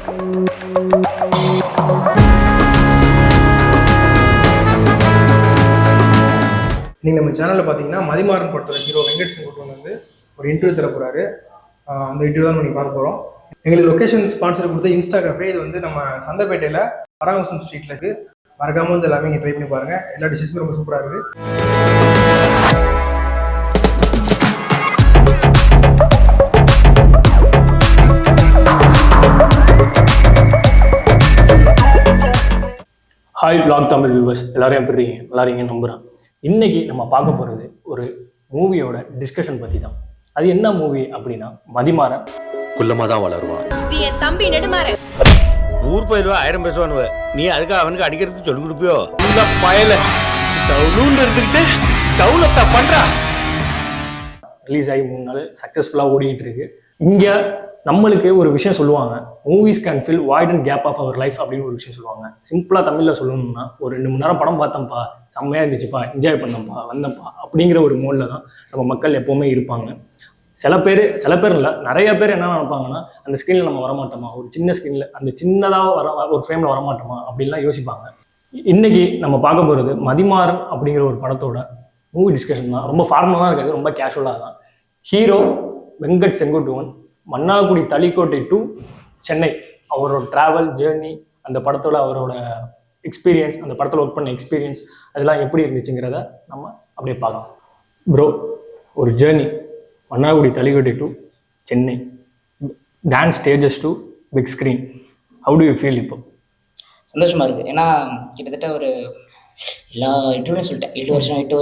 நீங்கள் நம்ம சேனலில் பார்த்தீங்கன்னா மதிமாறன் படத்தோட ஹீரோ வெங்கட் செங்குட்டுவன் வந்து ஒரு இன்டர்வியூ தர போகிறாரு. அந்த இன்டர்வியூ தான் நம்ம பார்க்க போகிறோம். எங்களுக்கு லொக்கேஷன் ஸ்பான்சர் கொடுத்த இன்ஸ்டா கஃபே, இது வந்து நம்ம சந்தைப்பேட்டையில் பராமசம் ஸ்ட்ரீட்டில் இருக்குது. மறக்காமல் வந்து எல்லாமே இங்கே ட்ரை பண்ணி பாருங்கள். எல்லா டிஷ்ஷஸும் ரொம்ப சூப்பராக இருக்குது. ஹாய் வ்ளாக் தமிழ் வியூவர்ஸ், எல்லாரும் எப்படி இருக்கீங்க? நல்லா இருக்கீங்கன்னு நம்புகிறேன். இன்றைக்கி நம்ம பார்க்க போகிறது ஒரு மூவியோட டிஸ்கஷன் பற்றி தான். அது என்ன மூவி அப்படின்னா மதிமாறன். குள்ளமாக தான் வளருவான். என் தம்பி நெடுமாறன் ஊர் போயிடுவா, 1000 பேசுவானுவ. நீ அதுக்கு அவனுக்கு அடிக்கிறதுக்கு சொல்லி கொடுப்பியோ? இந்த பயல டவுலூண்டு இருந்துக்கிட்டு டவுலத்தை பண்ணுறா. ரிலீஸ் ஆகி 3 நாள் சக்ஸஸ்ஃபுல்லாக ஓடிக்கிட்டு இருக்கு. இங்கே நம்மளுக்கு ஒரு விஷயம் சொல்லுவாங்க, movies can fill void and gap of our life அப்படின்னு ஒரு விஷயம் சொல்லுவாங்க. சிம்பிளாக தமிழில் சொல்லணும்னா, ஒரு 2 மணி நேரம் படம் பார்த்தோம்ப்பா, செம்மையாக இருந்துச்சுப்பா, என்ஜாய் பண்ணப்பா, வந்தப்பா அப்படிங்கிற ஒரு மோடில் தான் நம்ம மக்கள் எப்போவுமே இருப்பாங்க. சில பேர் இல்லை, நிறைய பேர் என்ன நினைப்பாங்கன்னா, அந்த ஸ்க்ரீனில் நம்ம வரமாட்டோமா, ஒரு சின்ன ஸ்க்ரீனில் அந்த சின்னதாக ஒரு ஃப்ரேமில் வரமாட்டோமா அப்படின்லாம் யோசிப்பாங்க. இன்றைக்கி நம்ம பார்க்க போகிறது மதிமாறன் அப்படிங்கிற ஒரு படத்தோட மூவி டிஸ்கஷன் தான். ரொம்ப ஃபார்மலாக இருக்காது, ரொம்ப கேஷுவலாக தான். ஹீரோ வெங்கட் செங்குட்டுவன், மன்னார்குடி தளிக்கோட்டை டு சென்னை, அவரோட ட்ராவல் ஜேர்னி, அந்த படத்தோட அவரோட எக்ஸ்பீரியன்ஸ், அந்த படத்தில் ஒர்க் பண்ண எக்ஸ்பீரியன்ஸ், அதெல்லாம் எப்படி இருந்துச்சுங்கிறத நம்ம அப்படியே பார்க்கலாம். ப்ரோ, ஒரு journey Mannargudi Thalikottai to Chennai, dance stages to big screen, how do you feel? இப்போ சந்தோஷமாக இருக்குது. ஏன்னா கிட்டத்தட்ட ஒரு எல்லா இன்டர்வியூவும் சொல்லிட்டேன், 7 வருஷம் 8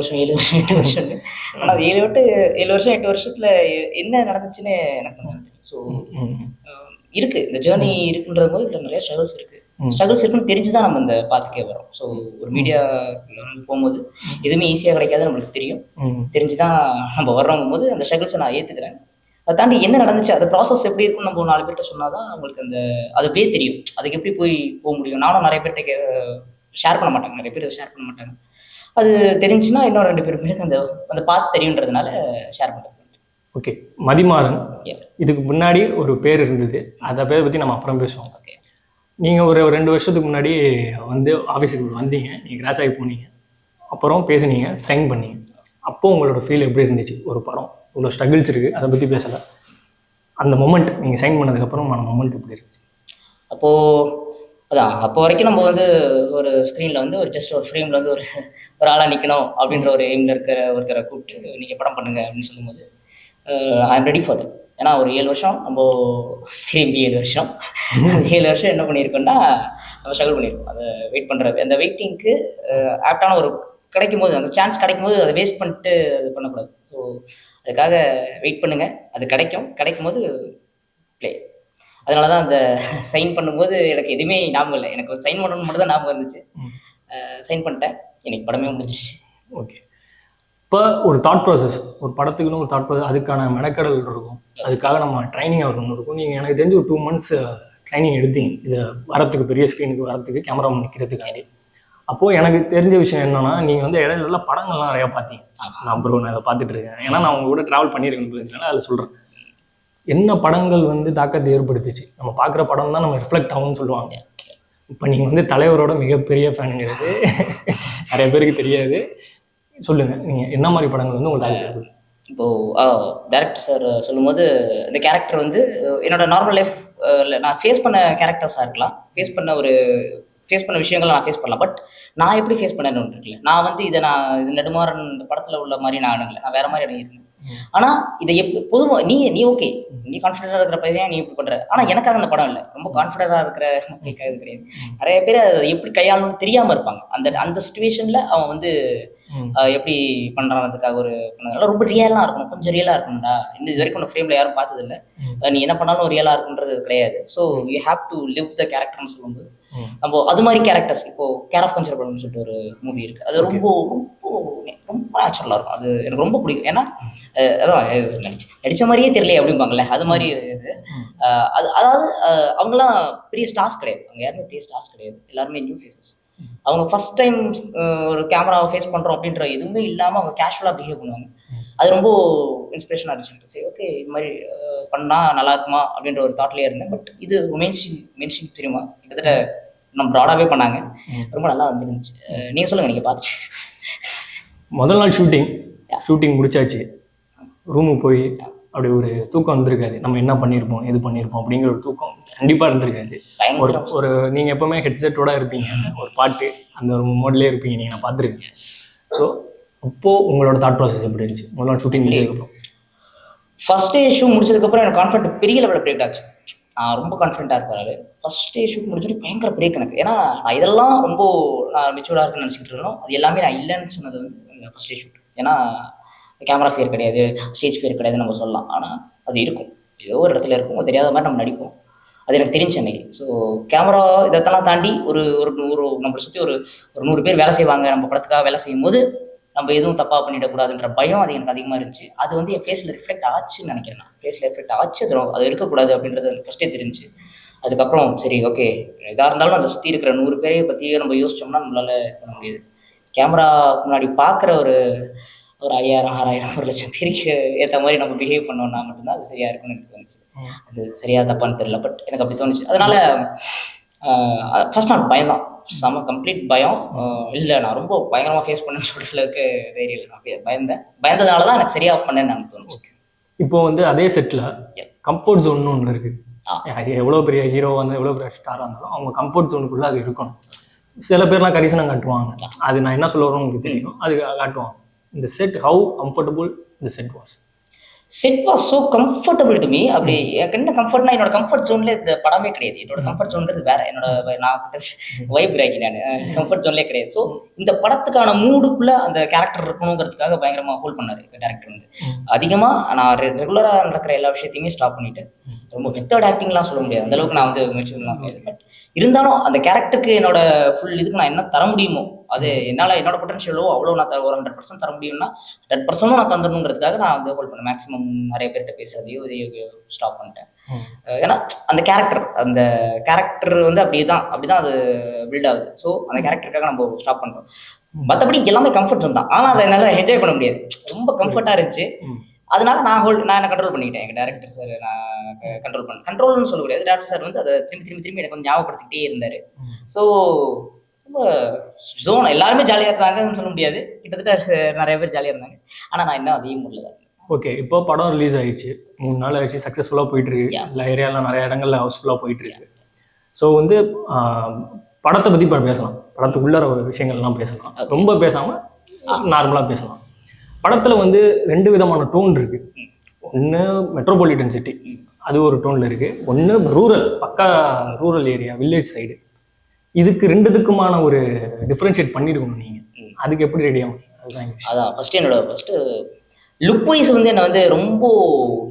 வருஷம். ஆனால் அது 7 வருஷம் 8 வருஷத்தில் என்ன நடந்துச்சுன்னு எனக்கு தெரியும். ஸோ இருக்குது, இந்த ஜேர்னி இருக்குன்றது போது இதில் நிறைய ஸ்ட்ரகிள்ஸ் இருக்குன்னு தெரிஞ்சு தான் நம்ம இந்த பாத்துக்கே வரோம். ஸோ ஒரு மீடியா போகும்போது எதுவுமே ஈஸியாக கிடைக்காது நம்மளுக்கு தெரியும். தெரிஞ்சு தான் நம்ம வர்றவங்க போது அந்த ஸ்ட்ரகிள்ஸை நான் ஏற்றுக்கிறேன். அதை தாண்டி என்ன நடந்துச்சு, அந்த ப்ராசஸ் எப்படி இருக்குன்னு நம்ம 4 பேர்கிட்ட சொன்னால் தான் நம்மளுக்கு அது அப்படியே தெரியும், அதுக்கு எப்படி போக முடியும். நானும் நிறைய பேர்கிட்ட ஷேர் பண்ண மாட்டாங்க, நிறைய பேர் ஷேர் பண்ண மாட்டாங்க. அது தெரிஞ்சுன்னா இன்னும் 2 பேருக்கு அந்த பாத்து தெரியுன்றதுனால ஷேர் பண்ணுறது. ஓகே, மதிமாறன், இதுக்கு முன்னாடி ஒரு பேர் இருந்தது, அந்த பேரை பற்றி நம்ம அப்புறம் பேசுவோம். ஓகே, நீங்கள் ஒரு 2 வருஷத்துக்கு முன்னாடி வந்து ஆஃபீஸுக்கு வந்தீங்க, நீங்கள் கிராஸ் ஆகி போனீங்க, அப்புறம் பேசுனீங்க, சைன் பண்ணீங்க. அப்போது உங்களோட ஃபீல் எப்படி இருந்துச்சு? ஒரு படம் இவ்வளோ ஸ்ட்ரகிள்ஸ் இருக்குது, அதை பற்றி பேசலை. அந்த மொமெண்ட், நீங்கள் சைன் பண்ணதுக்கப்புறம் அந்த மொமெண்ட் எப்படி இருந்துச்சு? அப்போ வரைக்கும் நம்ம ஒரு ஸ்க்ரீனில் ஒரு ஜஸ்ட் ஒரு ஃப்ரேமில் ஒரு ஆளாக நிற்கணும் அப்படின்ற ஒரு எய்மில் இருக்கிற ஒருத்தரை கூப்பிட்டு நீங்கள் படம் பண்ணுங்க அப்படின்னு சொல்லும்போது I am ready for that. ஏன்னா ஒரு 7 வருஷம் நம்ம திரும்பி 7 வருஷம் அந்த 7 வருஷம் என்ன பண்ணியிருக்கோம்னா நம்ம ஸ்ட்ரகிள் பண்ணியிருக்கோம். அதை வெயிட் பண்ணுறது, அந்த வெயிட்டிங்க்கு ஆப்டான ஒரு கிடைக்கும் போது, அந்த சான்ஸ் கிடைக்கும் போது அதை வேஸ்ட் பண்ணிட்டு அது பண்ணக்கூடாது. ஸோ அதுக்காக வெயிட் பண்ணுங்கள், அது கிடைக்கும் போது ப்ளே. அதனால தான் அந்த சைன் பண்ணும்போது எனக்கு எதுவுமே ஞாபகம் இல்லை, எனக்கு சைன் பண்ணணும்னு மட்டும் தான் ஞாபகம் இருந்துச்சு. சைன் பண்ணிட்டேன், எனக்கு படமே முடிஞ்சிருச்சு. ஓகே, இப்போ ஒரு தாட் ப்ராசஸ், ஒரு படத்துக்குன்னு ஒரு தாட் ப்ராசஸ், அதுக்கான மெனக்கடல் இருக்கும், அதுக்காக நம்ம ட்ரைனிங் ஒன்று இருக்கும். நீங்கள் எனக்கு தெரிஞ்சு ஒரு 2 months ட்ரைனிங் எடுத்தீங்க, இதை வரத்துக்கு, பெரிய ஸ்க்ரீனுக்கு வரத்துக்கு, கேமரா நிற்கிறதுக்காண்டி. அப்போது எனக்கு தெரிஞ்ச விஷயம் என்னென்னா, நீங்கள் இடையில படங்கள்லாம் நிறையா பார்த்தீங்க. நான் ப்ரோ, நான் அதை பார்த்துட்டு இருக்கேன், ஏன்னா நான் உங்க கூட ட்ராவல் பண்ணியிருக்கேன், அதில் சொல்கிறேன். என்ன படங்கள் தாக்கத்தை ஏற்படுத்துச்சு? நம்ம பார்க்குற படம் தான் நம்ம ரிஃப்ளெக்ட் ஆகும்னு சொல்லுவாங்க. இப்போ நீங்கள் தலைவரோட மிகப்பெரிய ஃபேனுங்கிறது நிறைய பேருக்கு தெரியாது. சொல்லுங்கள், நீங்கள் என்ன மாதிரி படங்கள் உங்களுக்கு தாக்கத்தை ஏற்படுத்துச்சு? இப்போது டைரக்டர் சார் சொல்லும்போது, இந்த கேரக்டர் என்னோட நார்மல் லைஃப் நான் ஃபேஸ் பண்ண கேரக்டர்ஸாக இருக்கலாம், ஃபேஸ் பண்ண விஷயங்கள் நான் ஃபேஸ் பண்ணலாம். பட் நான் எப்படி ஃபேஸ் பண்ணேன்னு ஒன்று இருக்குல்ல, நான் இது நெடுமாறன் இந்த படத்தில் உள்ள மாதிரி நான் அணுகலை, நான் வேறு மாதிரி அணுகிருந்தேன். ஆனால் இதை எப்படி பொதுவாக நீ ஓகே, நீ கான்ஃபிடென்ட்டாக இருக்கிற பையன் நீ எப்படி பண்ணுற, ஆனால் எனக்காக அந்த படம் இல்லை, ரொம்ப கான்ஃபிடென்ட்டாக இருக்கிற மக்களுக்காக இது கிடையாது. நிறைய பேர் அதை எப்படி கையாளணும்னு தெரியாமல் இருப்பாங்க. அந்த சுச்சுவேஷனில் அவன் எப்படி பண்ணுறான்றதுக்காக பண்ணதுனால ரொம்ப ரியலாக இருக்கணும், கொஞ்சம் ரியலாக இருக்கணும்டா, இது வரைக்கும் உங்கள் ஃப்ரேமில் யாரும் பார்த்ததில்லை, நீ என்ன பண்ணாலும் ரியலாக இருக்குன்றது கிடையாது. So you have to live the கேரக்டர்னு சொல்லும்போது நம்ம அது மாதிரி கேரக்டர்ஸ், இப்போது கேர் ஆஃப் கன்சர்வல்னு சொல்லிட்டு ஒரு மூவி இருக்குது, அது ரொம்ப நேச்சுரலாக இருக்கும், அது எனக்கு ரொம்ப பிடிக்கும். ஏன்னா அதான் நடித்த மாதிரியே தெரியல அப்படிம்பாங்கல்ல, அது மாதிரி இது. அதாவது அவங்களாம் பெரிய ஸ்டார்ஸ் கிடையாது, அவங்க யாருமே பெரிய ஸ்டார்ஸ் கிடையாது, எல்லாருமே நியூ ஃபேஸஸ். அவங்க ஃபர்ஸ்ட் டைம் ஒரு கேமராவை ஃபேஸ் பண்ணுறோம் அப்படின்ற எதுவுமே இல்லாமல் அவங்க கேஷுவலாக பிஹேவ் பண்ணுவாங்க. அது ரொம்ப இன்ஸ்பிரேஷனாக இருந்துச்சு. சரி ஓகே இது மாதிரி பண்ணால் நல்லா இருக்குமா அப்படின்ற ஒரு தாட்லேயே இருந்தேன். பட் இது மென்ஷன் தெரியுமா கிட்டத்தட்ட நம்ம ப்ராடாகவே பண்ணாங்க, ரொம்ப நல்லா வந்துருந்துச்சு. நீங்கள் சொல்லுங்கள், நீங்கள் பார்த்துட்டு. முதல் நாள் ஷூட்டிங் முடிச்சாச்சு, ரூமுக்கு போய் அப்படி ஒரு தூக்கம் வந்திருக்காது. நம்ம என்ன பண்ணியிருப்போம் எது பண்ணியிருப்போம் அப்படிங்கிற ஒரு தூக்கம் கண்டிப்பாக இருந்திருக்காது. ஒரு நீங்கள் எப்போவுமே ஹெட்செட்டோட இருப்பீங்க, ஒரு பாட்டு அந்த ஒரு மோட்லேயே இருப்பீங்க, நீங்கள் நான் பார்த்துருக்கேன். ஸோ அப்போது உங்களோட தாட் ப்ராசஸ் எப்படி இருந்துச்சு முதல் நாள் ஷூட்டிங் முடிஞ்சதுக்கப்புறம்? ஃபர்ஸ்ட் டே ஷூட் முடிச்சதுக்கப்புறம் எனக்கு கான்ஃபிடென்ட் பெரிய லெவலில் பிரேக் ஆச்சு. நான் ரொம்ப கான்ஃபிடென்ட்டாக இருப்பாரு. ஃபர்ஸ்ட் டே ஷூட் முடிச்சுட்டு பயங்கர பிரேக் எனக்கு. ஏன்னா நான் இதெல்லாம் ரொம்ப நான் மெச்சூர்டாக இருக்குன்னு நினச்சிக்கிட்டு இருந்தோம். அது எல்லாமே நான் இல்லைன்னு சொன்னது வந்து ஃபர்ஸ்ட் டே ஷூட். ஏன்னா கேமரா ஃபியர் கிடையாது, ஸ்டேஜ் ஃபியர் கிடையாதுன்னு நம்ம சொல்லலாம். ஆனால் அது இருக்கும், ஏதோ ஒரு இடத்துல இருக்கும், அது தெரியாத மாதிரி நம்ம நடிப்போம். அது எனக்கு தெரிஞ்சு அன்னைக்கு. ஸோ கேமரா இதெல்லாம் தாண்டி ஒரு நம்மளை சுற்றி ஒரு 100 பேர் வேலை செய்வாங்க. நம்ம படத்துக்காக வேலை செய்யும் போது நம்ம எதுவும் தப்பாக பண்ணிடக்கூடாதுன்ற பயம் அது எனக்கு அதிகமாக இருந்துச்சு. அது வந்து என் ஃபேஸில் ரிஃப்ளெக்ட் ஆச்சுன்னு நினைக்கிறேன். நான் ஃபேஸில் ரிஃப்ளெக்ட் ஆச்சு, அது இருக்கக்கூடாது அப்படின்றது எனக்கு ஃபஸ்ட்டே தெரிஞ்சு. அதுக்கப்புறம் சரி ஓகே எதாக இருந்தாலும் அதை சுற்றி இருக்கிற 100 பேரையை பற்றியே நம்ம யோசிச்சோம்னா நம்மளால பண்ண முடியாது. கேமரா முன்னாடி பார்க்குற ஒரு 5000, 6000, 1,00,000 பேருக்கு ஏற்ற மாதிரி நம்ம பிஹேவ் பண்ணோம்னா மட்டும்தான் அது சரியாக இருக்கும்னு எனக்கு தோணுச்சு. அது சரியா தப்பான்னு தெரியல, பட் எனக்கு அப்படி தோணுச்சு. அதனால ஃபர்ஸ்ட் நாள் பயம் தான், செம கம்ப்ளீட் பயம். இல்லை நான் ரொம்ப பயங்கரமாக ஃபேஸ் பண்ணேன்னு சொல்கிற அளவுக்கு தைரியம் இல்லை. நான் பயந்ததுனால தான் எனக்கு சரியாக பண்ணேன்னு எனக்கு தோணுச்சு. இப்போ வந்து அதே செட்டில் கம்ஃபர்ட் ஜோன்னு ஒன்று இருக்குது. எவ்வளோ பெரிய ஹீரோ வந்து எவ்வளோ பெரிய ஸ்டாராக இருந்தாலும் அவங்க கம்ஃபர்ட் ஜோனுக்குள்ளே அது இருக்கணும். சில பேர்லாம் கரிசனம் காட்டுவாங்க, அது நான் என்ன சொல்ல வரேன்னு உங்களுக்கு தெரியும், அது காட்டுவாங்க. இந்த செட் ஹவு கம்ஃபர்டபுள் இந்த set was? Set was so comfortable to me. அப்படி எனக்கு என்ன கம்ஃபர்ட்னா, என்னோட கம்ஃபர்ட் ஜோன்ல இந்த படமே கிடையாது. என்னோட கம்ஃபர்ட் ஜோன்ங்கிறது வேற. நான் வைப் ராக்கி, நான் கம்ஃபர்ட் ஜோன்லேயே கிடையாது. ஸோ இந்த படத்துக்கான மூடுக்குள்ள அந்த கேரக்டர் இருக்கணுங்கிறதுக்காக பயங்கரமாக ஹோல்ட் பண்ணாரு டேரக்டர் வந்து. அதிகமாக நான் ரெகுலராக நடக்கிற எல்லா விஷயத்தையுமே ஸ்டாப் பண்ணிட்டு, ரொம்ப மெத்தட் ஆக்டிங்லாம் சொல்ல முடியாது, அந்த அளவுக்கு நான் வந்து மெச்சூர்லாம் முடியாது. பட் இருந்தாலும் அந்த கேரக்டருக்கு என்னோட ஃபுல் இதுக்கு நான் என்ன தர முடியுமோ, அது என்னால் என்னோட பொட்டன்ஷியலோ அவ்வளோ நான் ஒரு 100% தர முடியும்னா 100% நான் தந்துடணுங்கிறதுக்காக நான் வந்து ஹோல்ட் பண்ணேன். மேக்ஸிமம் நிறைய பேர்கிட்ட பேசுறதையோ இதையோ ஸ்டாப் பண்ணிட்டேன். ஏன்னா அந்த கேரக்டர் வந்து அப்படிதான் அது பில்ட் ஆகுது. ஸோ அந்த கேரக்டருக்காக நம்ம ஸ்டாப் பண்ணுறோம். மற்றபடி எல்லாமே கம்ஃபர்ட் ஜோன் தான். ஆனால் அதை என்னால் என்ஜாய் பண்ண முடியாது, ரொம்ப கம்ஃபர்ட்டாக இருந்துச்சு. அதனால நான் என்ன கண்ட்ரோல் பண்ணிக்கிட்டேன். எங்கள் டேரக்டர் சார் நான் கண்ட்ரோல்னு சொல்ல முடியாது. டேரக்டர் சார் வந்து அதை திரும்பி எனக்கு வந்து ஞாபகப்படுத்திக்கிட்டே இருந்தார். ஸோ ரொம்ப ஜோன் எல்லாருமே ஜாலியாக இருந்தாங்கன்னு சொல்ல முடியாது, கிட்டத்தட்ட நிறைய பேர் ஜாலியாக இருந்தாங்க. ஆனால் நான் இன்னும் அதே மூடில் தான். ஓகே, இப்போ படம் ரிலீஸ் ஆயிடுச்சு, 3 நாள் ஆயிடுச்சு, சக்ஸஸ்ஃபுல்லாக போயிட்டு இருக்கு. எல்லா ஏரியாவில் நிறைய இடங்கள்ல ஹவுஸ்ஃபுல்லாக போயிட்டு இருக்கு. ஸோ வந்து படத்தை பற்றி இப்போ பேசலாம், படத்துக்குள்ள விஷயங்கள்லாம் பேசலாம், ரொம்ப பேசாமல் நார்மலாக பேசலாம். படத்தில் வந்து 2 விதமான டோன் இருக்கு. ஒன்று மெட்ரோபாலிட்டன் சிட்டி, அது ஒரு டோனில் இருக்கு. ஒன்று ரூரல், பக்கா ரூரல் ஏரியா, வில்லேஜ் சைடு. இதுக்கு 2த்துக்குமான ஒரு டிஃப்ரென்ஷியேட் பண்ணிருக்கணும் நீங்கள். அதுக்கு எப்படி ரெடி ஆகும்? அதான் என்னோட லுக் வைஸ் வந்து என்னை வந்து ரொம்ப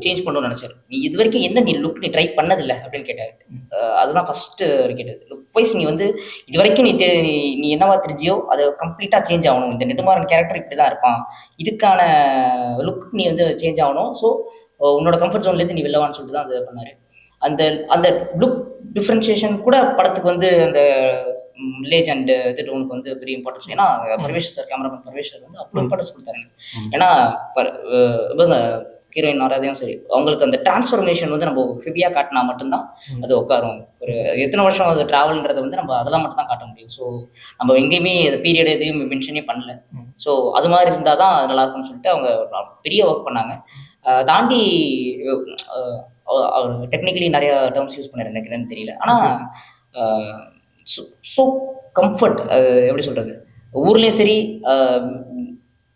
சேஞ்ச் பண்ணணும்னு நினச்சாரு. நீ இது வரைக்கும் என்ன நீ ட்ரை பண்ணதில்லை அப்படின்னு கேட்டார். அதுதான் ஃபஸ்ட்டு கேட்டது. லுக் வைஸ் நீ வந்து இது வரைக்கும் நீ என்னவா தெரிஞ்சியோ அதை கம்ப்ளீட்டாக சேஞ்ச் ஆகணும். இந்த நெடுமாறன் கேரக்டர் இப்படி தான் இருப்பான், இதுக்கான லுக் நீ வந்து சேஞ்ச் ஆகணும். ஸோ உன்னோட கம்ஃபர்ட் ஜோன்லேருந்து நீ வெளிலவான்னு சொல்லிட்டு தான் அது பண்ணார். அந்த லுக் டிஃப்ரென்ஷியேஷன் கூட படத்துக்கு வந்து அந்த வில்லேஜ் அண்ட் இது டோனுக்கு வந்து பெரிய இம்பார்ட்டன்ஸ். ஏன்னா Parvesh sir, cameraman Parvesh sir வந்து அவ்வளோ இம்பார்ட்டன்ஸ் கொடுத்தாரு எனக்கு. ஏன்னா இவங்க ஹீரோயின் வராதையும் சரி, அவங்களுக்கு அந்த டிரான்ஸ்ஃபர்மேஷன் வந்து நம்ம ஹெவியாக காட்டினா மட்டும்தான் அது உட்காரும். ஒரு எத்தனை வருஷம் அது ட்ராவல்ன்றதை வந்து நம்ம அதெல்லாம் மட்டும் தான் காட்ட முடியும். ஸோ நம்ம எங்கேயுமே அது பீரியட் எதையும் மென்ஷனே பண்ணல. ஸோ அது மாதிரி இருந்தால் தான் அது நல்லாயிருக்கும்னு சொல்லிட்டு அவங்க பெரிய ஒர்க் பண்ணாங்க. தாண்டி அவர் டெக்னிக்கலி நிறைய டேர்ம்ஸ் யூஸ் பண்ணார், எனக்கு என்னன்னு தெரியல. ஆனால் ஸோ கம்ஃபர்ட், எப்படி சொல்கிறது, ஊர்லேயும் சரி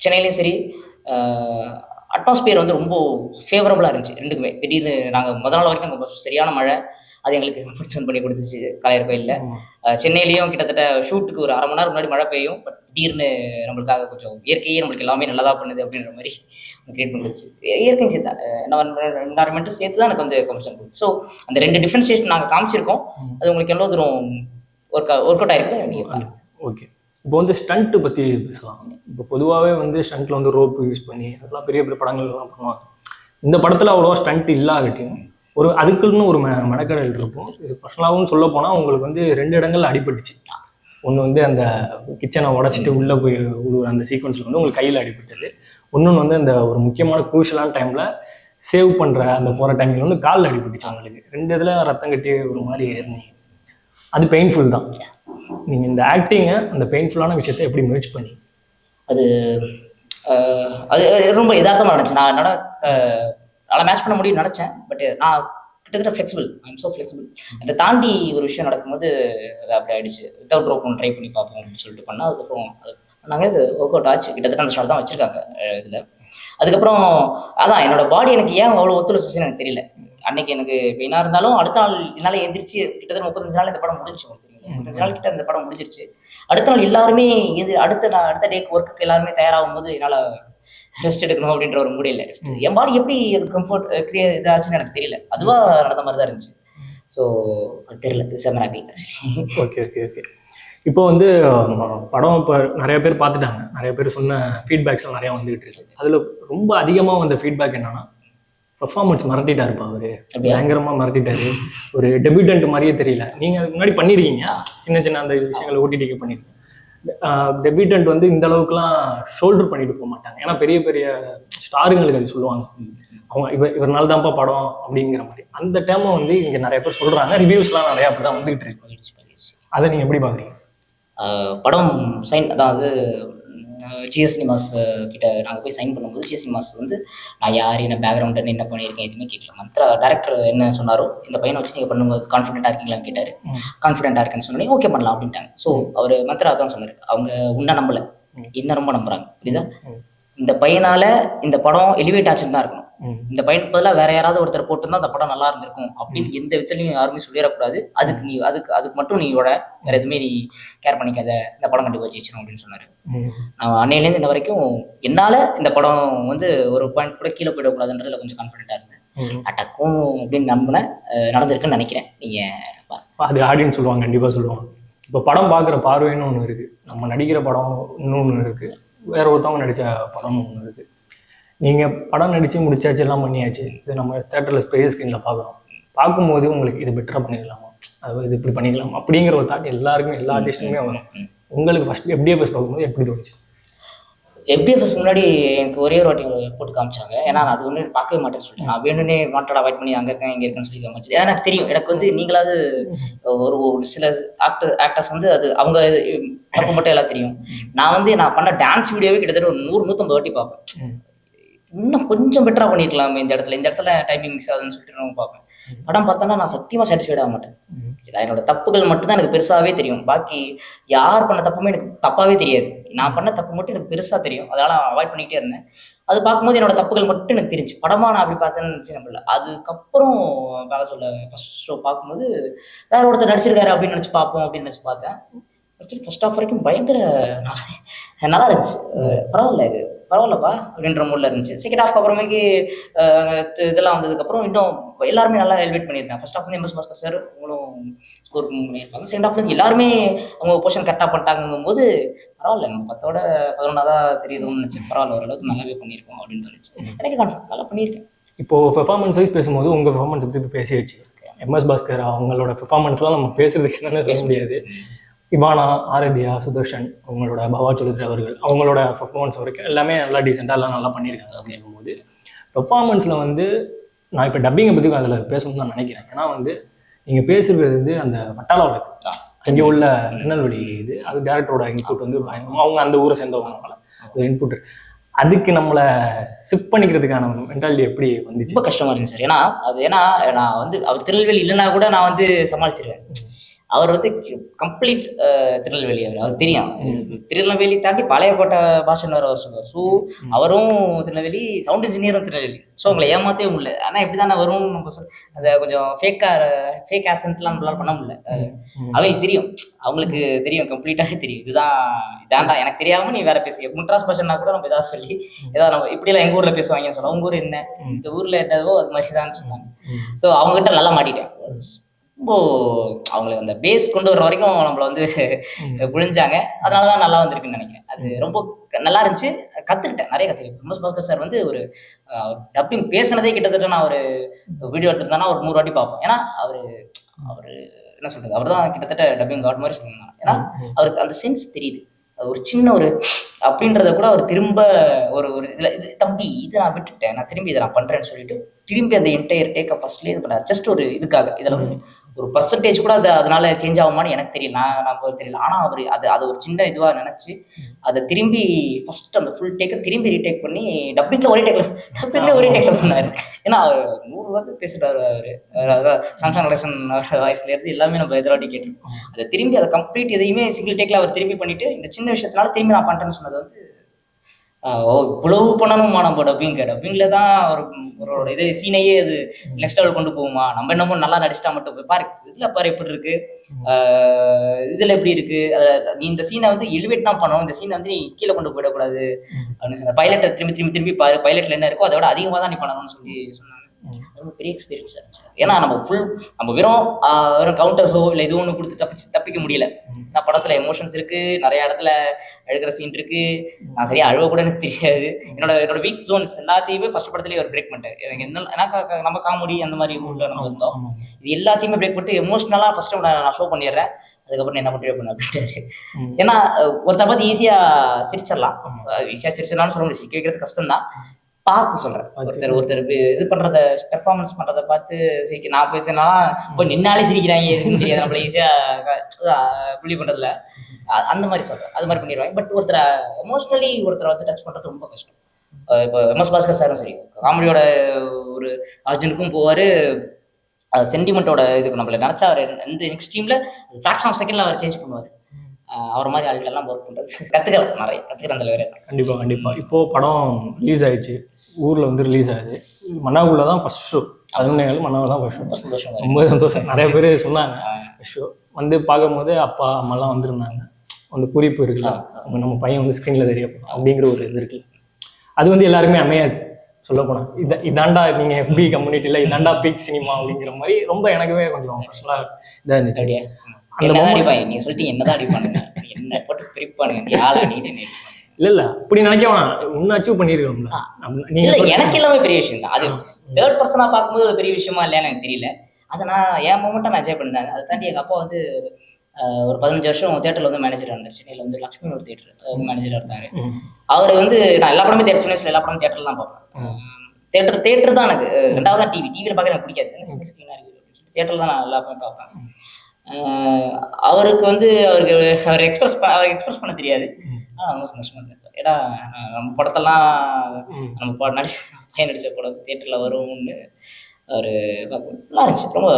சென்னையிலையும் சரி அட்மாஸ்பியர் வந்து ரொம்ப ஃபேவரபுளாக இருந்துச்சு ரெண்டுக்குமே. திடீர்னு நாங்கள் முதல் நாள் வரைக்கும் அங்கே சரியான மழை, அது எங்களுக்கு கம்ஃபர்ட் பண்ணி கொடுத்துச்சு காளையார் கோயிலில். சென்னையிலையும் கிட்டத்தட்ட ஷூட்டுக்கு ஒரு 1/2 மணி நேரம் முன்னாடி மழை பெய்யும், பட் திடீர்னு நம்மளுக்காக கொஞ்சம் இயற்கையே நம்மளுக்கு எல்லாமே நல்லதாக பண்ணுது அப்படின்ற மாதிரி கிரியேட் பண்ணிடுச்சு. இயற்கையும் சேர்த்தா என்வாரன்மெண்ட்டும் சேர்த்து தான் எனக்கு வந்து கம்ஃபர்ட் கொடுத்து. ஸோ அந்த 2 டிஃப்ரென்ஷியேஷன் நாங்கள் காமிச்சிருக்கோம். அது உங்களுக்கு எவ்வளோ தூரம் ஒர்க் அவுட் ஆயிருக்கு நீங்கள். ஓகே, இப்போ வந்து ஸ்டண்ட்டு பற்றி பேசலாம். இப்போ பொதுவாகவே வந்து ஸ்டண்ட்டில் வந்து ரோப் யூஸ் பண்ணி அதெல்லாம் பெரிய பெரிய படங்கள்லாம் பண்ணுவாங்க. இந்த படத்தில் அவ்வளோவா ஸ்டண்ட் இல்லாகட்டும் அதுக்குன்னு ஒரு மெனக்கடல் இருக்கும். இது பர்சனலாகவும் சொல்ல போனால் உங்களுக்கு வந்து 2 இடங்கள்ல அடிபட்டுச்சு. ஒன்று வந்து அந்த கிச்சனை உடச்சிட்டு உள்ளே போய் அந்த சீக்வன்ஸில் வந்து உங்களுக்கு கையில் அடிபட்டது. இன்னொன்று வந்து அந்த ஒரு முக்கியமான குரூஷியலான டைமில் சேவ் பண்ணுற அந்த போகிற டைமில் வந்து காலில் அடிபட்டுச்சு அவங்களுக்கு. 2 இதில் ரத்தம் கட்டி ஒரு மாதிரி இருந்தீங்க. அது பெயின்ஃபுல் தான். நீங்கள் இந்த ஆக்டிங்கை அந்த பெயின்ஃபுல்லான விஷயத்தை எப்படி முயற்சி பண்ணி அது அது ரொம்ப யதார்த்தமாக நடந்துச்சு. நான் என்னோட நல்லா மேட்ச் பண்ண முடியும்னு நினச்சேன். பட் நான் கிட்டத்தட்ட ஃப்ளெக்சிபிள், ஐம் ஸோ ஃப்ளெக்சிபிள். அதை தாண்டி ஒரு விஷயம் நடக்கும்போது அது அப்படி ஆயிடுச்சு. வித்தவுட் ரோப் ஒன்று ட்ரை பண்ணி பார்ப்போம் அப்படின்னு சொல்லிட்டு பண்ணால் அதுக்கப்புறம் அது நாங்கள் இது ஒர்க் அவுட் ஆச்சு. கிட்டத்தட்ட அந்த ஷாட் தான் வச்சுருக்காங்க இதில். அதுக்கப்புறம் அதான் என்னோட பாடி எனக்கு ஏன் அவ்வளோ ஒத்துழைச்சுன்னு எனக்கு தெரியல. அன்னைக்கு எனக்கு பெயினாக இருந்தாலும் அடுத்த நாள் என்னால் எந்திரிச்சு கிட்டத்தட்ட 35 நாள் இந்த படம் முடிஞ்சிச்சு. உங்களுக்கு தெரியும், 35 நாள் கிட்ட இந்த படம் முடிஞ்சிருச்சு. அடுத்த நாள் எல்லாருமே அடுத்த டேக்கு ஒர்க்குக்கு எல்லாருமே தயாராகும் போது என்னால் ரெஸ்ட் எடுக்கணும் அப்படின்ற ஒரு முடியல. ரெஸ்ட் என் பாடி எப்படி அது கம்ஃபர்ட் இதாச்சுன்னு எனக்கு தெரியல. அதுவாக நடந்த மாதிரி தான் இருந்துச்சு. ஸோ அது தெரியல. இது செம்ம ஹாப்பி. Okay okay okay. இப்போ வந்து படம் இப்போ நிறைய பேர் பார்த்துட்டாங்க. நிறைய பேர் சொன்ன ஃபீட்பேக்ஸ்லாம் நிறையா வந்துகிட்டு இருக்கு. அதில் ரொம்ப அதிகமாக வந்த ஃபீட்பேக் என்னன்னா, பெர்ஃபார்மன்ஸ் மறட்டிட்டாரு அவரு, பயங்கரமாக மறட்டிட்டாரு, ஒரு டெபியூட்டன்ட் மாதிரியே தெரியல. நீங்கள் அதுக்கு முன்னாடி பண்ணியிருக்கீங்க, சின்ன சின்ன அந்த விஷயங்களை ஓட்டிடிக்கு பண்ணியிருக்கீங்க. டெபியூட்டன்ட் வந்து இந்த அளவுக்குலாம் ஷோல்டர் பண்ணிட்டு போக மாட்டாங்க. ஏன்னா பெரிய பெரிய ஸ்டாருங்களுக்கு அது சொல்லுவாங்க, அவங்க இவர்னால தான்ப்பா படம் அப்படிங்கிற மாதிரி. அந்த டைமை வந்து இங்கே நிறைய பேர் சொல்கிறாங்க, ரிவ்யூஸ்லாம் நிறையா அப்படி தான் வந்துகிட்டு இருக்கு. அதை நீங்கள் எப்படி பார்க்குறீங்க? படம் சைன் அதாவது ஜிஎஸ் சினிமாஸ் கிட்ட நாங்கள் போய் சைன் பண்ணும்போது ஜிஎஸ் சினிமாஸ் வந்து நான் யார், என்ன பேக்ரவுண்ட், என்ன பண்ணியிருக்கேன் எதுவுமே கேட்கல. மற்ற டேரக்டர் என்ன சொன்னாரோ, இந்த பையனை வச்சு நீங்கள் பண்ணும்போது கான்ஃபிடென்ட்டாக இருக்கீங்களான்னு கேட்டார். கான்ஃபிடென்ட்டாக இருக்கேன்னு சொன்னோன்னே ஓகே பண்ணலாம் அப்படின்ட்டாங்க. ஸோ அவர் மந்த்ரா தான் சொன்னார். அவங்க உன்ன நம்பலை, இன்னும் ரொம்ப நம்புறாங்க. புரியுதா? இந்த பையனால இந்த படம் எலிவேட் ஆச்சுன்னு தான் இருக்கணும். இந்த பையனுக்கு பதிலாக வேற யாராவது ஒருத்தர் போட்டுருந்தா அந்த படம் நல்லா இருந்திருக்கும் அப்படின்னு எந்த விதத்துலையும் யாருமே சொல்லிடக்கூடாது. அதுக்கு மட்டும் நீயோட வேற எதுவுமே நீ கேர் பண்ணிக்காத, இந்த படம் கண்டிப்பாக ஜெயிச்சிடும் அப்படின்னு சொன்னாரு. நான் அன்னையிலேருந்து இந்த வரைக்கும் என்னால இந்த படம் வந்து ஒரு பாயிண்ட் கூட கீழே போயிடக்கூடாதுன்றதுல கொஞ்சம் கான்ஃபிடென்ட்டா இருந்தேன். அட்டக்கும் அப்படின்னு நம்பினேன், நடந்திருக்குன்னு நினைக்கிறேன். நீங்க அது ஆடியன்ஸ் சொல்லுவாங்க, கண்டிப்பாக சொல்லுவாங்க. இப்போ படம் பார்க்குற பார்வைன்னு ஒன்று இருக்கு, நம்ம நடிக்கிற படம் இன்னொன்று இருக்கு, வேற ஒருத்தவங்க நடித்த படம்னு ஒன்று இருக்கு. நீங்கள் படம் நடித்து முடிச்சாச்சு, எல்லாம் பண்ணியாச்சு, இது நம்ம தேட்டரில் பெரிய ஸ்க்ரீனில் பார்க்குறோம். பார்க்கும்போது உங்களுக்கு இது பெட்டராக பண்ணிக்கலாமா, அது இது இப்படி பண்ணிக்கலாம் அப்படிங்கிற ஒரு தாட் எல்லாருக்குமே, எல்லா ஆர்டிஸ்ட்டுமே வரும். உங்களுக்கு ஃபர்ஸ்ட் FDFS பார்க்கும்போது எப்படி தோணுச்சு? FDFS முன்னாடி எனக்கு ஒரே ஒரு வாட்டி போட்டு காமிச்சாங்க. ஏன்னா நான் அது ஒன்று பார்க்கவே மாட்டேன்னு சொல்லிட்டு நான் வேணும்னே வாண்டட் அவாய்ட் பண்ணி அங்கே இருக்கேன் இங்கே இருக்கேன்னு சொல்லி காமிச்சு. ஏன்னா எனக்கு தெரியும், எனக்கு வந்து நீங்களாவது ஒரு சில ஆக்டர்ஸ் வந்து அது அவங்க தப்பு மட்டும் எல்லாம் தெரியும். நான் வந்து நான் பண்ண டான்ஸ் வீடியோவே கிட்டத்தட்ட ஒரு 100-150 வாட்டி பார்ப்பேன். இன்னும் கொஞ்சம் பெட்டராக பண்ணியிருக்கலாமே இந்த இடத்துல டைமிங் மிஸ் ஆகுதுன்னு சொல்லிட்டு நான் பார்ப்பேன். படம் பார்த்தோன்னா நான் சத்தியமாக சாட்டிஸ்ஃபைட் ஆக மாட்டேன். என்னோட தப்புகள் மட்டும் தான் எனக்கு பெருசாகவே தெரியும். பாக்கி யார் பண்ண தப்புமே எனக்கு தப்பாகவே தெரியாது. நான் பண்ண தப்பு மட்டும் எனக்கு பெருசாக தெரியும். அதனால் நான் அவாய்ட் பண்ணிகிட்டே இருந்தேன். அது பார்க்கும்போது என்னோட தப்புகள் மட்டும் எனக்கு தெரிஞ்சு படமாக நான் அப்படி பார்த்தேன்னு நினச்சி நம்பல. அதுக்கப்புறம் வேலை சொல்ல ஃபர்ஸ்ட் ஷோ பார்க்கும்போது வேற ஒருத்தர் நடிச்சிருக்காரு அப்படின்னு நினச்சி பார்ப்போம் அப்படின்னு நினச்சி பார்த்தேன். ஆக்சுவலி ஃபர்ஸ்ட் ஆஃப் வரைக்கும் பயங்கர நல்லா இருந்துச்சு. பரவாயில்லப்பா அப்படின்ற மூடில் இருந்துச்சு. செகண்ட் ஹாஃப்க்கு அப்புறமேக்கு இதெல்லாம் வந்ததுக்கப்புறம் இன்னும் எல்லாருமே நல்லா எலிவேட் பண்ணியிருக்காங்க. ஃபர்ஸ்ட் ஹாஃப் வந்து MS பாஸ்கர் சார் அவங்களும் ஸ்கோர் பண்ணியிருப்பாங்க. செகண்ட் ஹாஃப்ல வந்து எல்லாருமே அவங்க போர்ஷன் கரெக்டாக பண்ணிட்டாங்கும் போது பரவாயில்ல, நம்ம 10ஓட 11 தெரியுதுன்னு நினச்சி பரவாயில்ல, ஓரளவுக்கு நல்லாவே பண்ணியிருக்கோம் அப்படின்னு தோணுச்சு. எனக்கு கான்ஃபிடன்ஸ் நல்லா பண்ணியிருக்கேன். இப்போது பெர்ஃபார்மன்ஸ் வைஸ் பேசும்போது உங்கள் பெர்ஃபார்மன்ஸ் பற்றி இப்போ பேசியாச்சு. MS பாஸ்கர் அவங்களோட பெர்ஃபார்மன்ஸ்லாம் நம்ம பேசுறதுக்கு என்னென்ன பேச முடியாது. இவானா, ஆரத்யா, சுதர்ஷன், அவங்களோட பவா சௌத்ரி அவர்கள் அவங்களோட பெர்ஃபார்மன்ஸ் வரைக்கும் எல்லாமே நல்லா டீசெண்டாக எல்லாம் நல்லா பண்ணியிருக்காங்க. அப்படின்னு சொல்லும்போது பெர்ஃபார்மன்ஸில் வந்து நான் இப்போ டப்பிங்கை பற்றி அதில் பேசணும்னு தான் நினைக்கிறேன். ஏன்னா வந்து நீங்கள் பேசுகிறது வந்து அந்த வட்டார வழக்கு அங்கே உள்ள திருநெல்வேலி இது, அது டேரக்டரோட இன்புட் வந்து அவங்க அந்த ஊரை சேர்ந்தவங்கனால ஒரு இன்புட். அதுக்கு நம்மளை ஷிஃப்ட் பண்ணிக்கிறதுக்கான மென்டாலிட்டி எப்படி வந்துச்சு? ரொம்ப கஷ்டமாக இருந்துச்சு சார். ஏன்னா நான் வந்து அவர் திருநெல்வேலி இல்லைன்னா கூட நான் வந்து சமாளிச்சிருவேன். அவர் வந்து கம்ப்ளீட் திருநெல்வேலி. அவர் தெரியும், திருநெல்வேலி தாண்டி பழையக்கோட்டை பாஷன் அவர் சொல்லுவார். ஸோ அவரும் திருநெல்வேலி, சவுண்ட் இன்ஜினியரும் திருநெல்வேலி. ஸோ அவங்களை ஏமாற்றவே முடியல. ஆனால் எப்படி தானே வரும் நம்ம அதை கொஞ்சம் ஃபேக் ஆக்சன்ட்லாம் நம்மளால பண்ண முடியல. அவங்களுக்கு தெரியும், அவங்களுக்கு தெரியும், கம்ப்ளீட்டாக தெரியும். இதாண்டா எனக்கு தெரியாமல் நீ வேற பேசு. முட்ராஸ் பாஷன்னா கூட நம்ம ஏதாவது சொல்லி ஏதாவது நம்ம இப்படிலாம் எங்கள் ஊரில் பேசுவாங்கன்னு சொல்லலாம். உங்கள் ஊர் என்ன, இந்த ஊரில் என்னவோ அது மாதிரி தான் சொன்னாங்க. ஸோ அவங்ககிட்ட நல்லா மாட்டிட்டேன். ரொம்ப அவங்களுக்கு அந்த பேஸ் கொண்டு வர வரைக்கும் நம்மளை வந்து புழிஞ்சாங்க. அதனால தான் நல்லா வந்திருக்குன்னு நினைக்கிறேன். அது ரொம்ப நல்லா இருந்துச்சு. கற்றுக்கிட்டேன், நிறைய கற்றுக்கிட்டேன். MS பாஸ்கர் சார் வந்து ஒரு டப்பிங் பேசுனதே கிட்டத்தட்ட நான் ஒரு வீடியோ எடுத்துருந்தேன்னா ஒரு 100 வாட்டி பார்ப்பேன். ஏன்னா அவர் என்ன சொல்கிறது, அவர் தான் கிட்டத்தட்ட டப்பிங் காட் மாதிரி சொல்லணும். ஏன்னா அவருக்கு அந்த சென்ஸ் தெரியுது. ஒரு சின்ன ஒரு அப்படின்றத கூட அவர் திரும்ப ஒரு இதில் இது தம்பி இது நான் விட்டுட்டேன், நான் திரும்பி இதை நான் பண்ணுறேன்னு சொல்லிட்டு திரும்பி அந்த என்டையர் டேக்கை ஃபர்ஸ்ட்லேயே இது பண்ணார். ஜஸ்ட் ஒரு இதுக்காக இதில் ஒரு பர்சன்டேஜ் கூட அதனால சேஞ்ச் ஆகுமான்னு எனக்கு தெரியல, நான் தெரியல. ஆனால் அவர் அது ஒரு சின்ன இதுவாக நினச்சி அதை திரும்பி ஃபர்ஸ்ட் அந்த ஃபுல் டேக்கை திரும்பி ரீடேக் பண்ணி டப்பிங்கில் ஒரே டேக்கில் பண்ணார். ஏன்னா அவர் 100 வார்த்தை பேசுகிறாரு அவர், அதாவது சாம்சங் கலெக்ஷன் வாய்ஸ்லேருந்து எல்லாமே நம்ம எதிராட்டி கேட்டிருக்கோம். அதை திரும்பி அதை கம்ப்ளீட் எதையுமே சிங்கிள் டேக்கில் அவர் திரும்பி பண்ணிட்டு இந்த சின்ன விஷயத்தினால திரும்பி நான் பண்ணுறேன்னு சொன்னது வந்து இவ்வளவு பண்ணணுமா நம்ம டப்பிங்ல தான் ஒரு இது சீனையே அது நெக்ஸ்ட் லெவல் கொண்டு போகுமா, நம்ம என்னமோ நல்லா நடிச்சிட்டா மட்டும் பாரு இதுல பாரு எப்படி இருக்கு, இதுல எப்படி இருக்கு, நீ இந்த சீனை வந்து எலிவேட் தான் பண்ணணும், இந்த சீனை வந்து நீ கீழே கொண்டு போயிடக்கூடாது அப்படின்னு சொன்ன. பைலட்டை திரும்பி பாரு, பைலட்ல என்ன இருக்கோ அதோட அதிகமாக தான் நீ பண்ணணும்னு சொன்னாங்க. அது ஒரு பெரிய எக்ஸ்பீரியன்ஸ் இருந்துச்சு. ஏன்னா நம்ம வெறும் கவுண்டர்ஸோ இல்லை இது ஒன்று கொடுத்து தப்பிக்க முடியல. நான் படத்துல எமோஷன்ஸ் இருக்கு, நிறைய இடத்துல அழுகிற சீன் இருக்கு, நான் சரியா அழுவ கூட எனக்கு தெரியாது. என்னோட வீக் ஜோன்ஸ் எல்லாத்தையுமே ஃபர்ஸ்ட் படத்துலேயே ஒரு பிரேக் பண்ணிட்டேன். எனக்கு என்ன நம்ம காமெடி அந்த மாதிரி ஊரில் நம்ம இருந்தோம், இது எல்லாத்தையுமே பிரேக் பண்ணிட்டு எமோஷனலாக ஃபர்ஸ்ட் நான் ஷோ பண்ணிடுறேன், அதுக்கப்புறம் என்ன பண்ணுறேன் பண்ண அப்படின்ட்டு. ஏன்னா ஒருத்தர் பார்த்து ஈஸியாக சிரிச்சிடலாம்னு சொல்ல முடியும், சிரிக்க வைக்கிறது கஷ்டம் தான். பார்த்து சொல்றேன், ஒருத்தர் இது பண்றத பெர்ஃபார்மன்ஸ் பண்றதை பார்த்து சிரிக்க நான் போயிடுச்சுன்னா போய் நின்னாலே சிரிக்கிறாங்க தெரியாது, நம்மள ஈஸியா புள்ளி பண்றதுல அந்த மாதிரி சொல்றேன், அது மாதிரி பண்ணிடுவாங்க. பட் ஒருத்தரை எமோஷனலி ஒருத்தரை வந்து டச் பண்றது ரொம்ப கஷ்டம். இப்போ MS பாஸ்கர் சாரும் சரி, காமெடியோட ஒரு அர்ஜுனுக்கும் போவாரு, சென்டிமெண்ட்டோட இதுக்கு நம்மள நினைச்சா அவர் எந்த எக்ஸ்ட்ரீம்ல ஃபிராக்ஷன் ஆஃப் செகண்ட்ல அவர் சேஞ்ச் பண்ணுவார். அவர் மாதிரி ஆள்கிட்டெல்லாம் ஒர்க் பண்ணுறது நிறைய கற்றுக்கிறேன் தலைவரே. கண்டிப்பாக இப்போ படம் ரிலீஸ் ஆயிடுச்சு, ஊரில் வந்து ரிலீஸ் ஆகுது, மன்னாவுக்குள்ள தான் ஃபர்ஸ்ட் ஷோ, 11 மன்னாவில் தான் ஃபர்ஸ்ட் ஷோ. சந்தோஷம், ரொம்ப சந்தோஷம். நிறைய பேர் சொன்னாங்க ஷோ வந்து பார்க்கும்போது அப்பா அம்மாலாம் வந்திருந்தாங்க, அந்த குறிப்பு இருக்குல்ல, நம்ம பையன் வந்து ஸ்க்ரீனில் தெரியப்படும் அப்படிங்கிற ஒரு இது இருக்குல்ல, அது வந்து எல்லாருமே அமையாது. சொல்ல போனால் இதாண்டா நீங்கள் FB கம்யூனிட்டியில் இதாண்டா பீக் சினிமா அப்படிங்கிற மாதிரி ரொம்ப எனக்குமே கொஞ்சம் பர்சனலாக இதாக இருந்துச்சு. என்னதான் அடிப்பாங்க, நீங்க சொல்லிட்டீங்க என்னதான் அடிப்பானுங்க, என்ன போட்டு பிரிப்பானுங்க யாரா நீட்டு. இல்ல அப்படி நினைக்க வேணாம், இன்னும் அச்சீவ் பண்ணிருக்கோம்ல. எனக்கு எல்லாமே பெரிய விஷயம் தான். அது தேர்ட் பர்சனா பார்க்கும்போது அது பெரிய விஷயமா இல்லையான்னு எனக்கு தெரியல. அதை நான் என் மொமெண்ட்டை நான் என்ஜாய் பண்ணிருந்தாங்க. அதை தாண்டி எங்கள் அப்பா வந்து ஒரு 15 வருஷம் தேட்டரில் வந்து மேனேஜராக இருந்தார். சென்னையில் வந்து லக்ஷ்மி ஒரு தேட்டர் மேனேஜராக இருந்தார். அவர் வந்து நான் எல்லா படமே தேட்டர், சின்ன வயசுல எல்லா படமும் தேட்டரில் தான் பார்ப்பேன். தேட்டர் தான் எனக்கு ரெண்டாவது தான் டிவியில் பார்க்க எனக்கு பிடிக்காது, சின்ன ஸ்க்ரீனாக இருக்குது அப்படின்னு சொல்லிட்டு தேட்டரில் தான் நான் எல்லா படமும் பார்ப்பேன். அவருக்கு வந்து அவர் எக்ஸ்பிரஸ் பண்ண தெரியாது, ஆனால் ரொம்ப சந்தோஷமா இருந்தார். ஏன்னா நம்ம படத்தெல்லாம் நம்ம நடிச்ச படம் தேட்டரில் வரும்னு அவர் நல்லா இருந்துச்சு. ரொம்ப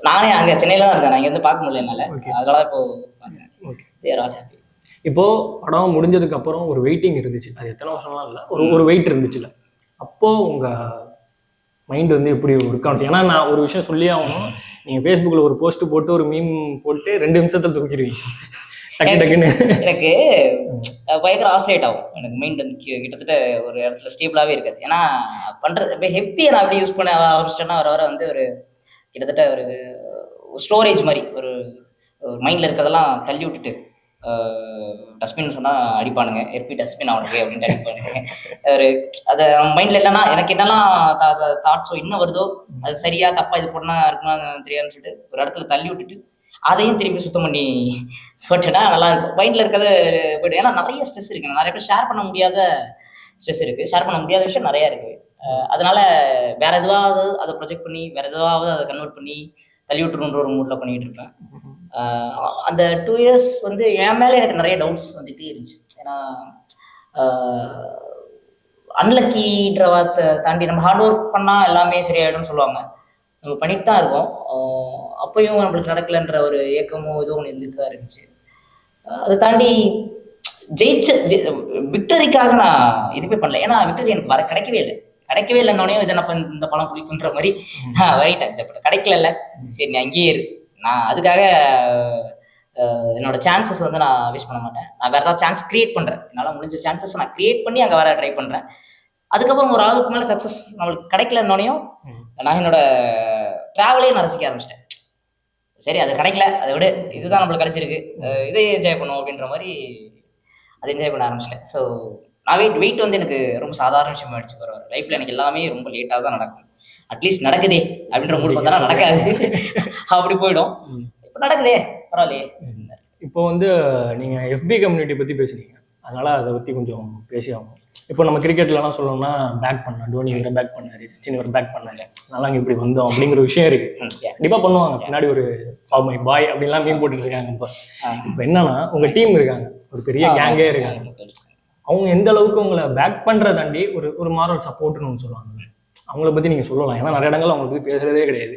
நானே அங்கே சென்னையில் தான் இருந்தேன், நான் இங்கே வந்து பார்க்க முடியல என்னால், அதனால இப்போ பார்த்தேன். இப்போ படம் முடிஞ்சதுக்கு அப்புறம் ஒரு வெயிட்டிங் இருந்துச்சு, அது எத்தனை வருஷம்லாம் இல்லை, ஒரு வெயிட் இருந்துச்சுல்ல, அப்போ உங்க மைண்ட் வந்து எப்படி ஒர்க் ஆச்சு? ஏன்னா நான் ஒரு விஷயம் சொல்லி ஆகணும், நீங்கள் ஃபேஸ்புக்கில் ஒரு போஸ்ட் போட்டு ஒரு மீம் போட்டு 2 நிமிஷத்தில் தூக்கிடுவீங்க டக்குன்னு. எனக்கு பயங்கர ஆசிலேட் ஆகும், எனக்கு மைண்ட் வந்து கிட்டத்தட்ட ஒரு இடத்துல ஸ்டேபிளாகவே இருக்காது. ஏன்னா பண்ணுறது இப்போ ஹெப்பியை நான் அப்படி யூஸ் பண்ண ஆரம்பிச்சிட்டேன்னா வர வந்து ஒரு கிட்டத்தட்ட ஒரு ஸ்டோரேஜ் மாதிரி ஒரு மைண்டில் இருக்கிறதெல்லாம் தள்ளி விட்டுட்டு டஸ்ட்பின் சொன்னால் அடிப்பானுங்க, எப்பி டஸ்ட்பின் அவனுக்கு அப்படின்ட்டு அடிப்பானுங்க. ஒரு அதை மைண்டில் இல்லைன்னா எனக்கு என்னெல்லாம் தாட்ஸோ என்ன வருதோ அது சரியா தப்பா இது பொண்ணா இருக்குமா தெரியாதுன்னு சொல்லிட்டு ஒரு இடத்துல தள்ளி விட்டுட்டு அதையும் திரும்பி சுத்தம் பண்ணி போட்டேன்னா நல்லா இருக்கும். மைண்டில் இருக்கிறது போய்ட்டு, ஏன்னா நிறைய ஸ்ட்ரெஸ் இருக்குது, நிறைய பேர் ஷேர் பண்ண முடியாத ஸ்ட்ரெஸ் இருக்குது, ஷேர் பண்ண முடியாத விஷயம் நிறையா இருக்குது. அதனால வேற எதுவாவது அதை ப்ரொஜெக்ட் பண்ணி வேற எதுவாவது அதை கன்வெர்ட் பண்ணி தள்ளி விட்டுருன்ற ஒரு மூடில் பண்ணிகிட்டு இருப்பேன். அந்த 2 years வந்து என் மேலே எனக்கு நிறைய டவுட்ஸ் வந்துகிட்டே இருந்துச்சு. ஏன்னா அன்லக்கின்ற வார்த்தை தாண்டி நம்ம ஹார்ட் ஒர்க் பண்ணால் எல்லாமே சரியாயிடும்னு சொல்லுவாங்க, நம்ம பண்ணிட்டு தான் இருக்கோம், அப்பயும் நம்மளுக்கு நடக்கலைன்ற ஒரு ஏக்கமும் இதுவும் ஒன்று இருந்துட்டு தான் இருந்துச்சு. அதை தாண்டி விக்டரிக்காக நான் எதுவுமே பண்ணல, ஏன்னா விக்டரி எனக்கு கிடைக்கவே இல்லைன்னொடனே இதை நான் இந்த படம் பிடிக்குன்ற மாதிரி நான் வெயிட் கிடைக்கல, சரி நீ அங்கேயே இரு, நான் அதுக்காக என்னோட சான்சஸ் வந்து நான் வேஸ்ட் பண்ண மாட்டேன், நான் வேற ஏதாவது சான்ஸ் கிரியேட் பண்ணுறேன், என்னால் முடிஞ்ச சான்சஸ் நான் கிரியேட் பண்ணி அங்கே வேற ட்ரை பண்ணுறேன். அதுக்கப்புறம் ஒரு அளவுக்கு மேலே சக்ஸஸ் நம்மளுக்கு கிடைக்கலன்னொடனையும் நான் என்னோட ட்ராவலே நான் ரசிக்க ஆரம்பிச்சிட்டேன். சரி அது கிடைக்கல, அதை விட இதுதான் நம்மளுக்கு கிடைச்சிருக்கு, இதை என்ஜாய் பண்ணுவோம் அப்படின்ற மாதிரி அதை என்ஜாய் பண்ண ஆரம்பிச்சிட்டேன். ஸோ நான் வெயிட் வந்து எனக்கு ரொம்ப சாதாரண விஷயமா ஆயிடுச்சு. பரவாயில்ல, லைஃப்ல எனக்கு எல்லாமே ரொம்ப லேட்டாக தான் நடக்கும், அட்லீஸ்ட் நடக்குதே அப்படின்ற மூடு பார்த்தா நடக்காது, அப்படி போயிடும். இப்போ நடக்குதே பரவாயில்லையே. இப்போ வந்து நீங்கள் எஃபி கம்யூனிட்டி பற்றி பேசுறீங்க, அதனால் அதை பற்றி கொஞ்சம் பேசி ஆகணும். இப்போ நம்ம கிரிக்கெட்லலாம் சொல்லணும்னா பேக் பண்ண டோனி இவரை பேக் பண்ணாரு, சச்சின் இவரை பேக் பண்ணாரு, அதனால அங்கே இப்படி வந்தோம் அப்படிங்கிற விஷயம் இருக்கு. கண்டிப்பாக பண்ணுவாங்க. பின்னாடி ஒரு ஃபார் மை பாய் அப்படின்லாம் மீன் போட்டுட்டு இருக்காங்க. இப்போ என்னன்னா உங்கள் டீம் இருக்காங்க, ஒரு பெரிய கேங்கே இருக்காங்க. அவங்க எந்த அளவுக்கு உங்களை பேக் பண்ணுறத தாண்டி ஒரு மாரல் சப்போர்ட்னு ஒன்று சொல்லுவாங்க. அவங்கள பற்றி நீங்கள் சொல்லலாம். ஏன்னா நிறைய இடங்கள் அவங்களை பற்றி பேசுறதே கிடையாது.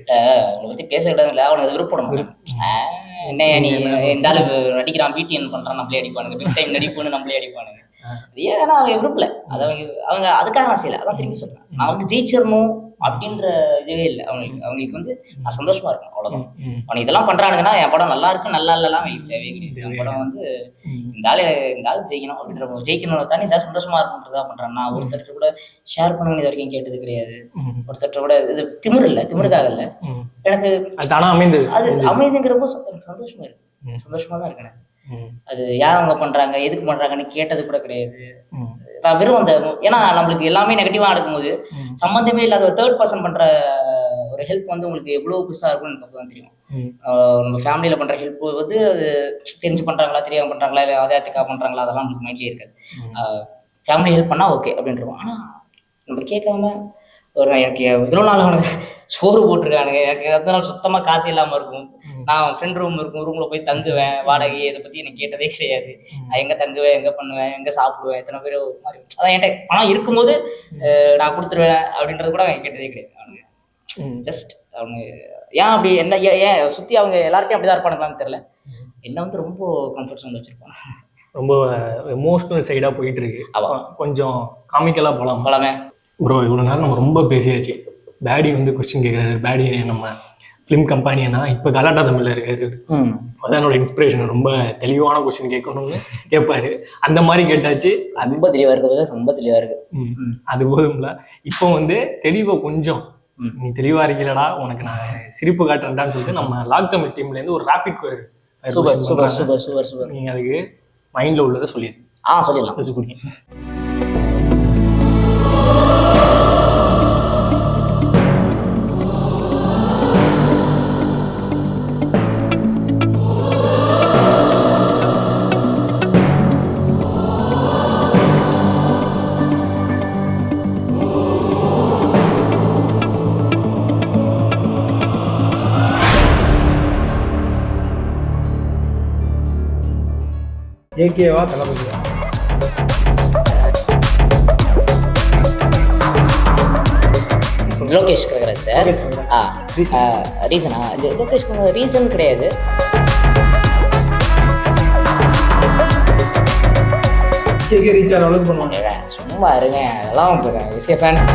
அவங்களை பற்றி பேச இடத்துல அவனுக்கு விருப்பப்படணும். என்ன நீ இந்த ஆளு நடிக்கிறான், பிடிஎன் பண்ணுறான், நம்மளே அடிப்பானுங்க, பிக் டைம் நடிப்புன்னு நம்மளே அடிப்பானுங்க. ஏன்னா அவங்க விருப்பல, அதை அவங்க அதுக்காக நான் செய்யலை. அதான் திரும்பி சொல்றேன், நான் வந்து ஜெயிச்சிடணும் அப்படின்ற இதுவே இல்லை அவங்களுக்கு வந்து நான் சந்தோஷமா இருக்கும், அவ்வளவுதான். அவனுக்கு இதெல்லாம் பண்றானுங்கன்னா என் படம் நல்லா இருக்கு நல்லா இல்லலாம் தேவையே கிடையாது. என் படம் வந்து இந்த ஆளு ஜெயிக்கணும் அப்படின்ற ஜெயிக்கணும் தானே இதான் சந்தோஷமா இருக்குன்றதா பண்றேன். நான் ஒருத்தர்கிட்ட கூட ஷேர் பண்ணணும் இது வரைக்கும் கேட்டது கிடையாது. ஒருத்தர்கிட்ட கூட இது திமிர் இல்லை, திமிருக்காக இல்லை, எனக்கு அது அமைதிங்கிறப்போ எனக்கு சந்தோஷமா இருக்கு, சந்தோஷமா தான் இருக்கேன். அது யார் அவங்க பண்றாங்க எதுக்கு பண்றாங்கன்னு கேட்டது கூட கிடையாது. நான் வெறும் அந்த ஏன்னா நம்மளுக்கு எல்லாமே நெகட்டிவா நடக்கும்போது சம்பந்தமே இல்லாத ஒரு தேர்ட் பர்சன் பண்ற ஒரு ஹெல்ப் வந்து உங்களுக்கு எவ்வளவு பெருசா இருக்கும்னு எனக்கு அப்பதான் தெரியும். நம்ம ஃபேமிலியில பண்ற ஹெல்ப் வந்து அது தெரிஞ்சு பண்றாங்களா தெரியாம பண்றாங்களா இல்லை ஆதாயத்துக்காக பண்றாங்களா அதெல்லாம் நம்மளுக்கு மைண்ட்லயே இருக்காது. ஃபேமிலி ஹெல்ப் பண்ணா ஓகே அப்படின்றோம். ஆனா நம்ம கேட்காம ஒரு எனக்கு எவ்வளோ நாள் அவனுக்கு சோறு போட்டிருக்கானுங்க, எனக்கு எத்தனை நாள் சுத்தமாக காசு இல்லாமல் இருக்கும். நான் ஃப்ரெண்ட் ரூம் இருக்கும், ரூமில் போய் தங்குவேன், வாடகை இதை பற்றி எனக்கு கேட்டதே கிடையாது. நான் எங்கே தங்குவேன், எங்கே பண்ணுவேன், எங்கே சாப்பிடுவேன், எத்தனை பேர் ஒரு மாதிரி அதான் என்கிட்ட பணம் இருக்கும்போது நான் கொடுத்துருவேன் அப்படின்றது கூட அவன் கேட்டதே கிடையாது. அவனுக்கு ஜஸ்ட் அவனுக்கு ஏன் அப்படி என்ன ஏன் சுற்றி அவங்க எல்லாருக்கும் அப்படி தான் இருப்பானுங்களான்னு தெரியல. என்ன வந்து ரொம்ப கம்ஃபர்ட் ஜோன் வச்சுருப்பாங்க. ரொம்ப எமோஷ்னல் சைடாக போயிட்டு இருக்கு. கொஞ்சம் காமிக்கலாக போகலாமே ப்ரோ. இவ்வளோ நேரம் நம்ம ரொம்ப பேசியாச்சு. பேடி வந்து கொஸ்டின் கேட்குறாரு. பேடி நம்ம ஃபிலிம் கம்பெனினா இப்போ கலாட்டா தமிழில் இருக்காரு. அதான் என்னோட இன்ஸ்பிரேஷன். ரொம்ப தெளிவான கொஸ்டின் கேட்கணும்னு கேட்பாரு. அந்த மாதிரி கேட்டாச்சு. அது ரொம்ப தெளிவாக இருக்கு, ரொம்ப தெளிவாக இருக்கு. அது போதும்ல. இப்போ வந்து தெளிவை கொஞ்சம் நீ தெளிவாக இருக்கலடா உனக்கு நான் சிரிப்பு காட்டுறேன்டான்னு சொல்லிட்டு நம்ம லாக் தமிழ் டீம்லேருந்து ஒரு rapid fire super super super super super. நீங்கள் அதுக்கு மைண்டில் உள்ளதை சொல்லிடுங்க. சொல்லிடலாம் வச்சுக்கோங்க. ஏகேவா தளபதியா? லோகேஷ் கனகராஜ் சார். ரீசனா லோகேஷ் கனகராஜ் ரீசன் கிடையாது. கேகே ரீச் ஆகிற அளவுக்கு பண்ணுவாங்க. சும்மா இருங்க, அதெல்லாம் ஃபேன்ஸ்